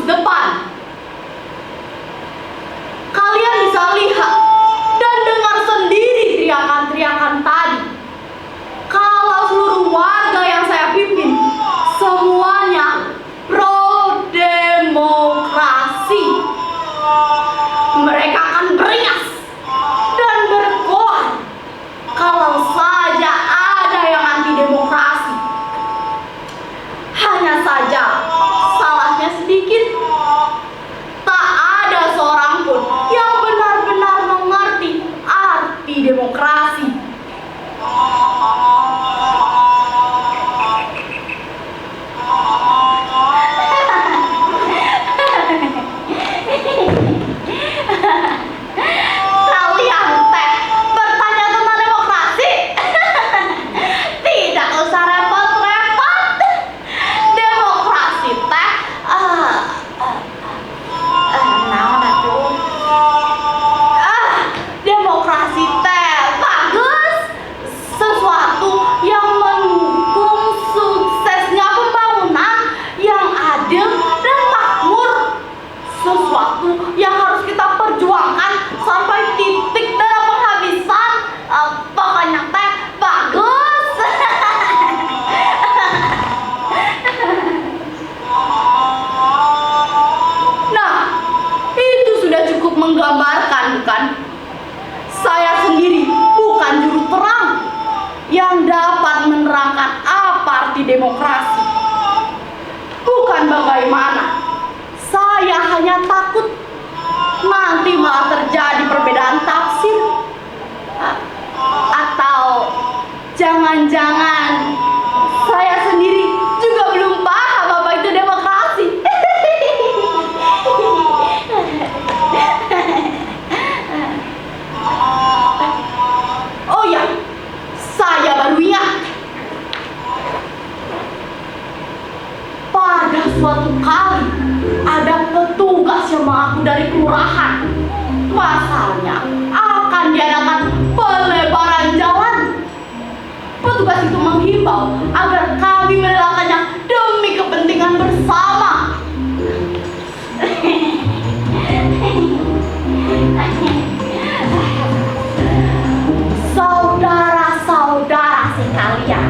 depan. Kalian bisa lihat dan dengar sendiri teriakan-teriakan tadi. Kalau seluruh warga yang saya pimpin semuanya pro demokrasi, mereka akan beringas dan berkoar kalau saja ada yang anti demokrasi. Hanya saja salahnya sedikit. Tak ada seorang pun yang benar-benar mengerti arti demokrasi. Kalian teh bertanya tentang demokrasi? Tidak usah repot-repot. Demokrasi teh naon atuh? Demokrasi teh bagus, sesuatu yang mendukung suksesnya pembangunan yang adil dan makmur, sesuatu yang harus kita perjuangkan sampai titik darah penghabisan. Pokoknya teh bagus. Nah, itu sudah cukup menggambarkan, bukan? Saya sendiri bukan juru terang yang dapat menerangkan apa arti demokrasi. Bukan bagaimana. Saya hanya takut nanti malah terjadi perbedaan tafsir. Atau jangan-jangan saya sendiri juga belum paham apa itu demokrasi. Oh ya, saya baru ingat. Pada suatu kali ada petugas yang mengaku dari kelurahan. Masalahnya akan diadakan pelebaran jalan. Petugas itu menghimbau agar kami merelakannya demi kepentingan bersama. Saudara-saudara sekalian,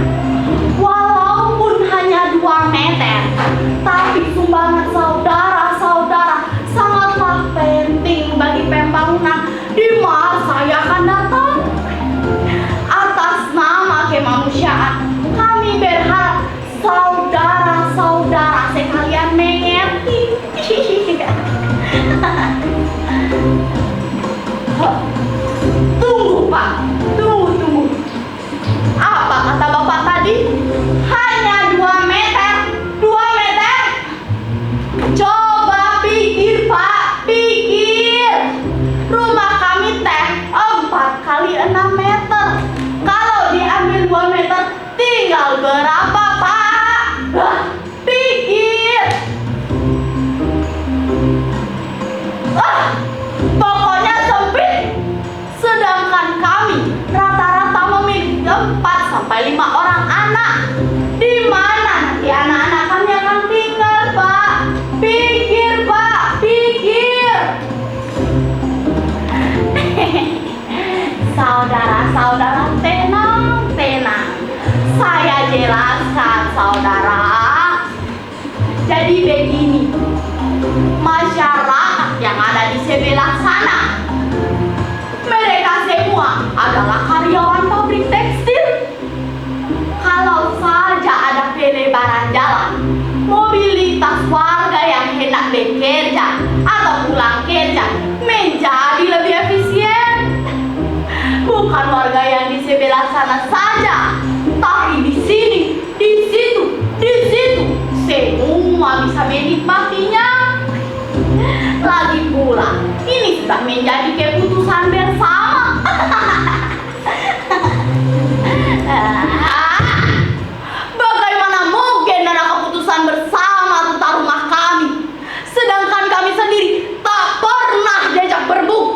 walaupun hanya 2 meter, tapi sumbangan saudara-saudara sangatlah penting bagi pembangunan di masa yang akan datang. Atas nama kemanusiaan, kami berharap saudara-saudara sekalian mengerti. Tunggu Pak, tunggu. Apa kata Bapak tadi? Hanya 2 meter, 2 meter. Coba pikir Pak, pikir. Rumah kami teh 4 kali 6 meter. Kalau diambil 2 meter, tinggal berapa Pak? Pikir. Pokoknya sempit. Sedangkan kami rata-rata memiliki 4 sampai 5 orang anak. Di mana nanti anak-anak kami akan tinggal Pak? Pikir Pak, pikir. Saudara-saudara tenang. Saya jelaskan saudara. Jadi begini, masyarakat yang ada di sebelah sana, mereka semua adalah karyawan pabrik tekstil. Kalau saja ada pelebaran jalan, mobilitas warga yang hendak bekerja atau pulang kerja menjadi lebih efisien. Bukan warga yang di sebelah sana saja, tapi di sini, di situ, semua bisa menikmatinya. Lagi pula, ini sudah menjadi keputusan bersama. Bagaimana mungkin ada keputusan bersama tentang rumah kami, sedangkan kami sendiri tak pernah diajak berbuk.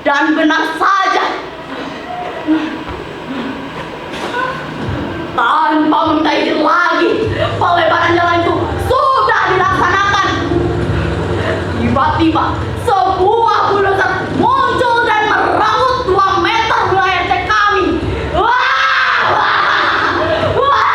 Dan benar saja, tanpa minta izin lagi, pelebaran jalan itu sudah dilaksanakan. tiba-tiba sebuah bulldozer muncul dan merenggut 2 meter wilayah cek kami. Wah! Wah! Wah!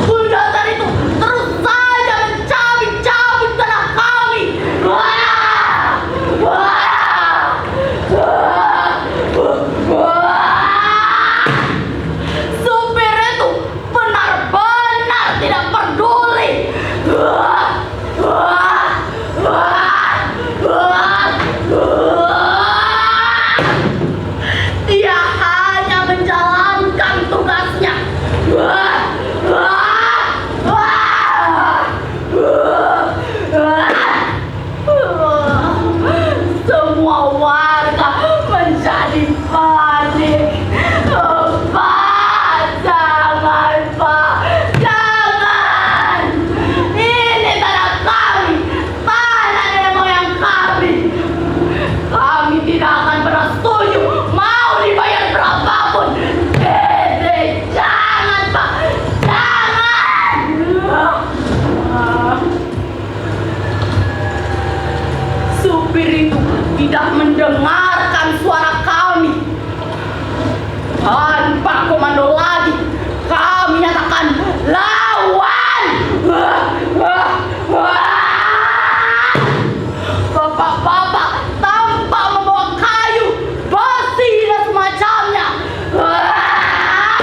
Bulldozer itu terus saja mencabik-cabik tanah kami. Wah! Wah! Wah! Wah! Supir itu benar-benar tidak peduli. Wah! Wah! Wah! Wah! Wah! Dia hanya menjalankan tugasnya. Wah! Wah! Wah! Wah! Wah! Semua warga menjadi panik. Pak, jangan Pak, jangan. Ini tanah kami, tanah nenek moyang kami. Kami tidak akan pernah setuju, mau dibayar berapapun. Dede, jangan Pak, jangan. Supir itu tidak mendengarkan suara kami. Tanpa komando lagi, kami nyatakan lawan. Wah, wah, wah. Bapak-bapak tampak membawa kayu, besi dan semacamnya. Wah.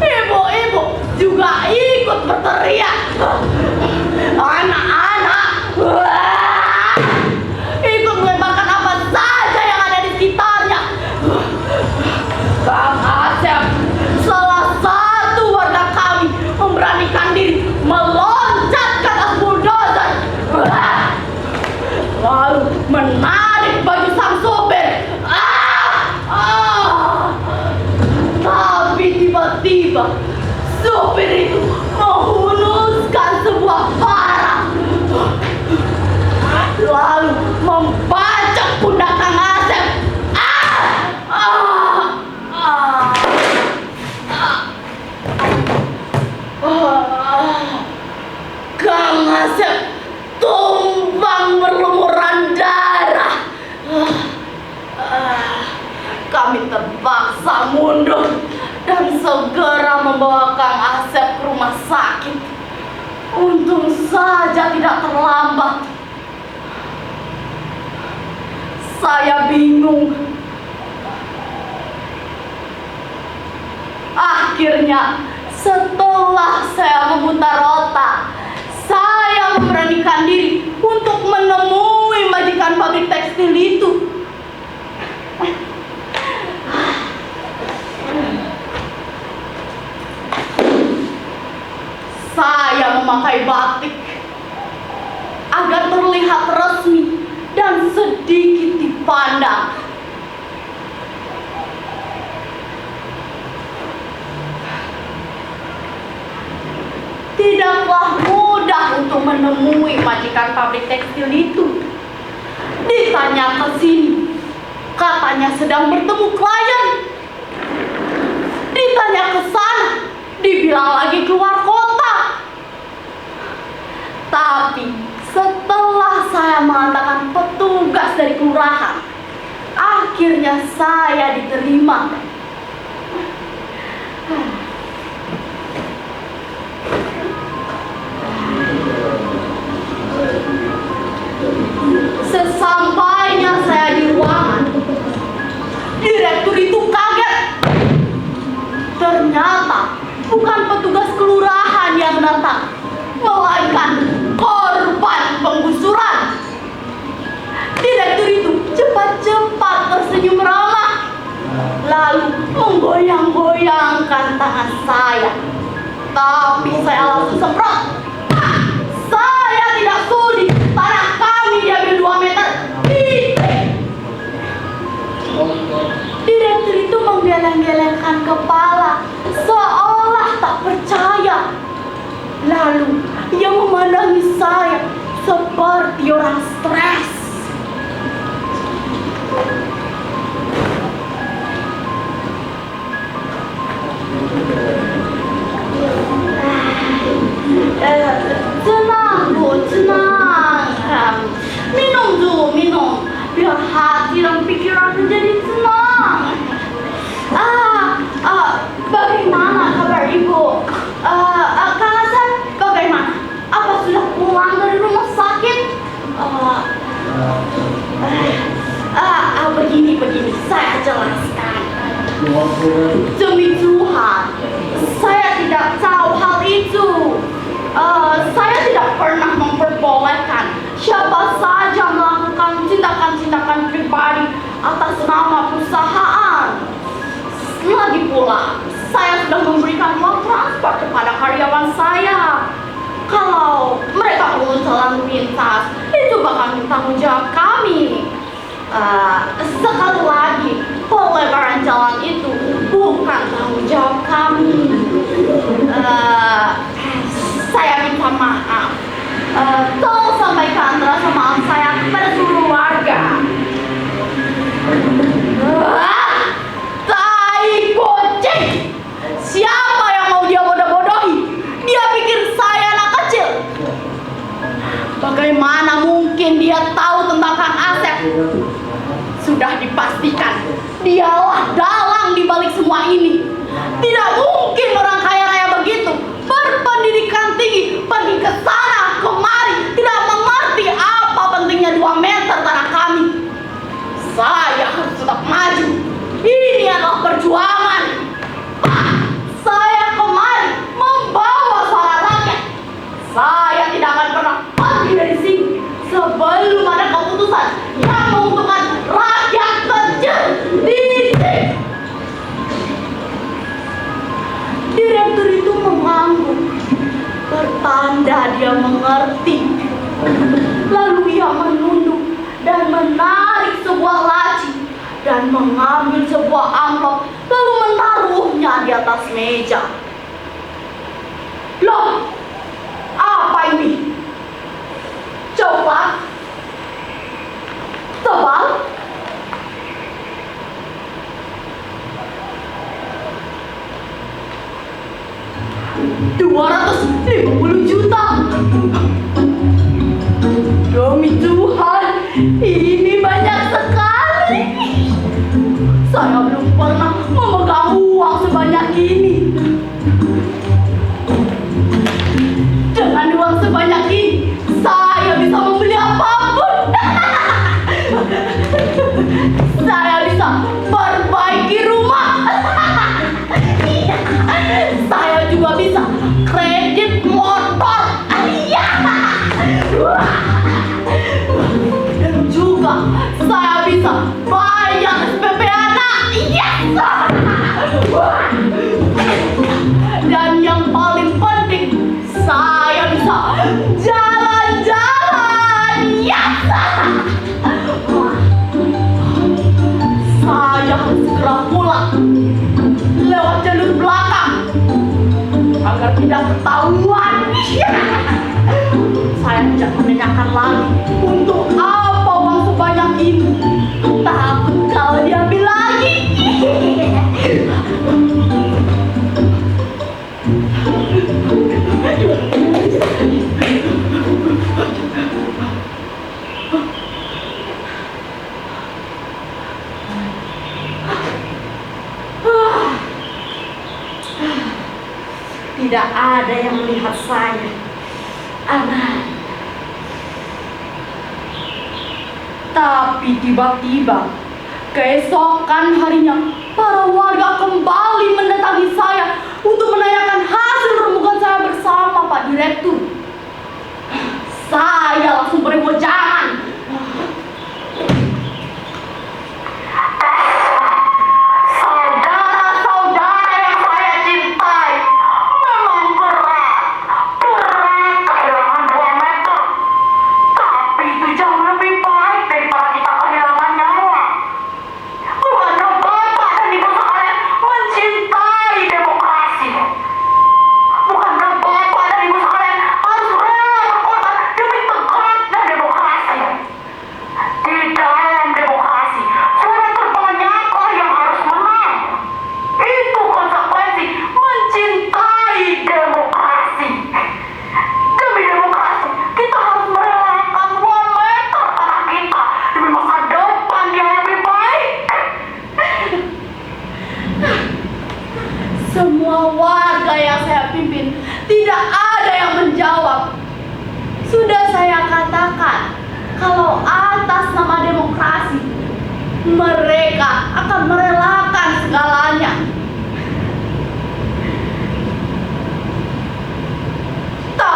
Ibu-ibu juga ikut berteriak. Anak-anak ikut melemparkan apa saja yang ada di sekitarnya. Kang Asep, salah satu warga kami, memberanikan diri meloncat ke atas bulldozer. Lalu menarik baju sang sopir. Tapi tiba-tiba sopir itu menghunuskan sebuah parang, lalu membacok pundak Kang Asep. Kang Asep tumbang berlumuran darah. Kami terpaksa mundur dan segera membawa Kang Asep ke rumah sakit. Untung saja tidak terlambat. Saya bingung. Akhirnya, setelah saya memutar otak, saya memberanikan diri untuk menemui majikan pabrik tekstil itu. Saya memakai batik agar terlihat resmi dan sedikit dipandang. Tidaklah mudah untuk menemui majikan pabrik tekstil itu. Ditanya ke sini, katanya sedang bertemu klien. Ditanya ke sana, dibilang lagi keluar kota. Tapi setelah saya mengatakan petugas dari kelurahan, akhirnya saya diterima. Sesampainya saya di ruangan, direktur itu kaget. Ternyata bukan petugas kelurahan yang datang, melainkan korban penggusuran. Direktur itu cepat-cepat tersenyum ramah, lalu menggoyang-goyangkan tangan saya. Tapi saya langsung semprot. Saya tidak sudi tanah kami diambil 2 meter. Direktur itu menggeleng-gelengkan kepala seolah tak percaya. Lalu ia memandangi saya seperti orang stres. Tenang Bu, tenang. Demi Tuhan, saya tidak tahu hal itu. Saya tidak pernah memperbolehkan siapa saja melakukan tindakan-tindakan pribadi atas nama perusahaan. Lagi pula, saya sudah memberikan uang transfer kepada karyawan saya. Kalau mereka perlu jalan pintas, itu bakal tanggung jawab kami. Sekali lagi, pelebaran jalan itu bukan tanggung jawab kami. Saya minta maaf. Tolong sampaikan rasa maaf saya kepada seluruh warga. Tai kucing! Siapa yang mau dia bodoh-bodohi? Dia pikir saya anak kecil. Bagaimana mungkin dia tahu tentang Kang Asep? Sudah dipastikan dialah dalang di balik semua ini. Tidak mungkin orang kaya raya begitu, berpendidikan tinggi, pergi ke sana kemari, tidak mengerti apa pentingnya 2 meter tanah kami. Saya harus tetap maju. Ini adalah perjuangan. Saya kemari membawa suara rakyat. Saya tidak akan pernah pergi dari sini sebelum ada keputusan yang menguntungkan rakyat kecil. Direktur itu mengangguk, bertanda dia mengerti. Lalu ia menunduk dan menarik sebuah laci dan mengambil sebuah amplop, lalu menaruhnya di atas meja. Loh, apa ini? Coklat? Tebal? $250 juta. Demi Tuhan, ini banyak sekali. Saya belum pernah memegang uang sebanyak ini. Dengan uang sebanyak ini, saya bisa membeli apapun. Saya bisa perbaiki rumah. Saya juga bisa kredit motor. Dan juga saya bisa bayar SPP anak. Dan yang paling penting, saya bisa jalan-jalan. Saya harus segera pulang lewat jalur belakang agar tidak ketahuan. Saya tidak menanyakan lagi untuk apa uang sebanyak ini. Takut kalau diambil lagi. Tidak ada yang melihat saya. Aman. Tapi tiba-tiba keesokan harinya para warga kembali mendatangi saya untuk menanyakan hasil rembukan saya bersama Pak Direktur. Saya langsung beri wejangan. Semua warga yang saya pimpin tidak ada yang menjawab. Sudah saya katakan, kalau atas nama demokrasi mereka akan merelakan segalanya.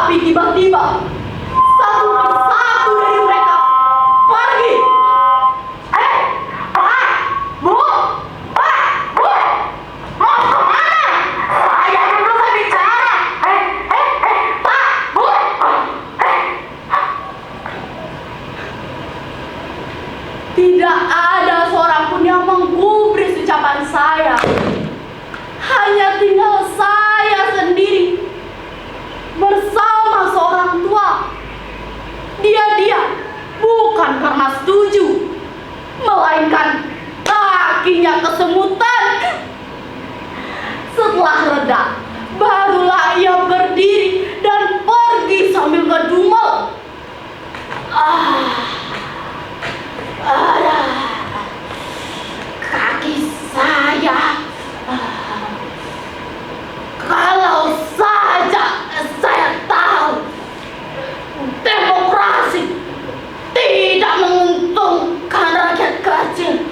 Tapi tiba-tiba satu persatu dari mereka pergi. Pak, Bu, mau kemana? Saya belum bisa bicara. Pak, Bu. Tidak ada seorang pun yang menggubris ucapan saya. Hanya tinggal saya sendiri bersama seorang tua. Dia bukan karena setuju, melainkan kakinya kesemutan. Setelah reda, barulah ia berdiri dan pergi sambil ngedumel. Kaki saya. Kalau saja saya tahu demokrasi tidak menguntungkan rakyat kecil,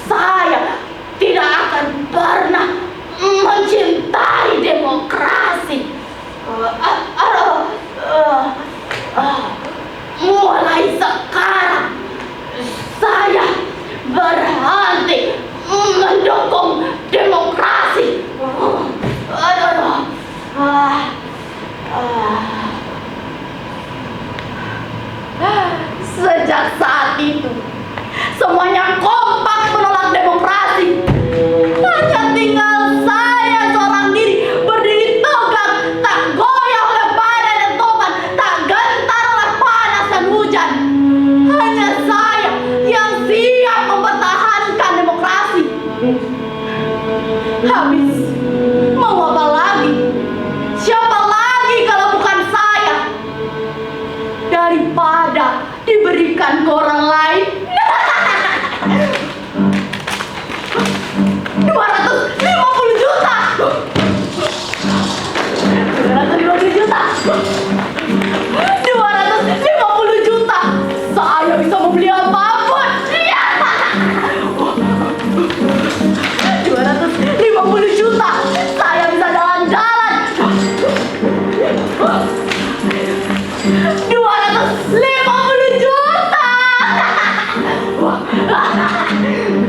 saya tidak akan pernah mencintai demokrasi. Mulai sekarang saya berhenti mendukung demokrasi. Sejak saat itu, semuanya kompak menolak demokrasi. Hanya tinggal saya seorang diri berdiri tegak, tak goyah oleh badai dan topan, tak gentar oleh panas dan hujan. Hanya saya yang siap mempertahankan demokrasi. Habis, mau apa lagi? Siapa lagi kalau bukan saya? Daripada diberikan ke orang lain. 250 juta. 250 juta. 250 juta. Saya bisa membeli apapun. 250 juta. Saya bisa jalan-jalan. 250 juta.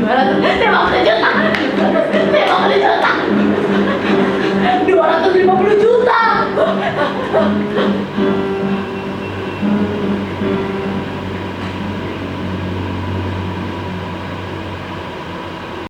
250 juta. 250 juta.